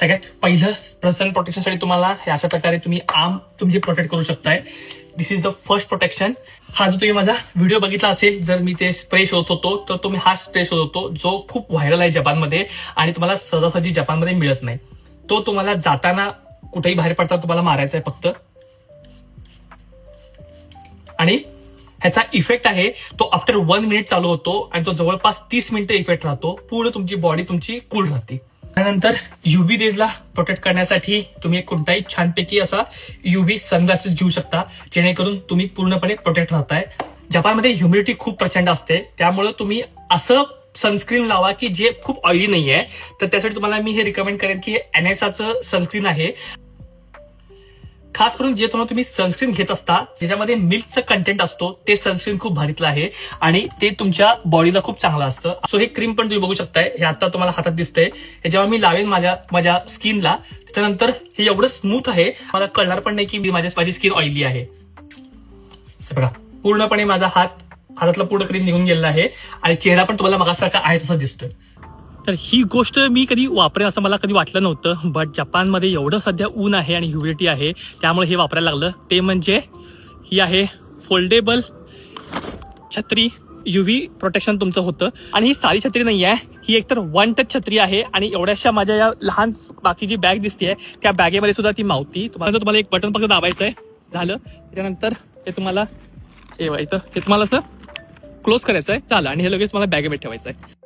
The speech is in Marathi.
सगळ्यात पहिलं सन प्रोटेक्शनसाठी तुम्हाला हे अशा प्रकारे तुम्ही आर्म तुमचे प्रोटेक्ट करू शकताय. दिस इज द फर्स्ट प्रोटेक्शन. हा जो तुम्ही माझा व्हिडिओ बघितला असेल, जर मी ते स्प्रे शोधत होतो तर तुम्ही हा स्प्रे शोधत होतो जो खूप व्हायरल आहे जपानमध्ये आणि तुम्हाला सहजासहजी जपानमध्ये मिळत नाही. तो तुम्हाला जाताना कुठेही बाहेर पडताना तुम्हाला मारायचा आहे फक्त. आणि ह्याचा इफेक्ट आहे तो आफ्टर 1 मिनिट चालू होतो आणि तो जवळपास 30 मिनिटं इफेक्ट राहतो. पूर्ण तुमची बॉडी तुमची कूल राहते. त्यानंतर युव्ही रेजला प्रोटेक्ट करण्यासाठी तुम्ही कोणताही छानपैकी असा युव्ही सनग्लासेस घेऊ शकता, जेणेकरून तुम्ही पूर्णपणे प्रोटेक्ट राहताय. जपानमध्ये ह्युमिडिटी खूप प्रचंड असते, त्यामुळे तुम्ही असं सनस्क्रीन लावा की जे खूप ऑइली नाही आहे. तर त्यासाठी तुम्हाला मी हे रिकमेंड करेन की एनएसआचं सनस्क्रीन आहे. खास करून जे तुम्ही सनस्क्रीन घेत असता ज्याच्यामध्ये मिल्कचं कंटेंट असतो ते सनस्क्रीन खूप भारीतलं आहे आणि ते तुमच्या बॉडीला खूप चांगलं असतं. सो हे क्रीम पण तुम्ही बघू शकताय, हे आता तुम्हाला हातात दिसतंय. हे जेव्हा मी लावेन माझ्या स्किनला त्याच्यानंतर हे एवढं स्मूथ आहे मला कळणार पण नाही की माझी स्किन ऑइली आहे. बघा पूर्णपणे माझा हातातला पूर्ण क्रीम निघून गेलेला आहे आणि चेहरा पण तुम्हाला मगासारखा आहे तसा दिसतोय. तर ही गोष्ट मी कधी वापरेन असं मला कधी वाटलं नव्हतं, बट जपानमध्ये एवढं सध्या ऊन आहे आणि ह्युमिडिटी आहे त्यामुळे हे वापरायला लागलं. ते म्हणजे ही आहे फोल्डेबल छत्री. युव्ही प्रोटेक्शन तुमचं होतं आणि ही सारी छत्री नाही आहे, ही एकतर 1 टच छत्री आहे आणि एवढ्याशा माझ्या या लहान बाकी जी बॅग दिसते त्या बॅगेमध्ये सुद्धा ती मावती. तुम्हाला एक बटन फक्त दाबायचं आहे, झालं. त्याच्यानंतर हे तुम्हाला ठेवायचं, हे तुम्हाला असं क्लोज करायचं आहे, झालं. आणि हे लगेच मला बॅगेमध्ये ठेवायचं आहे.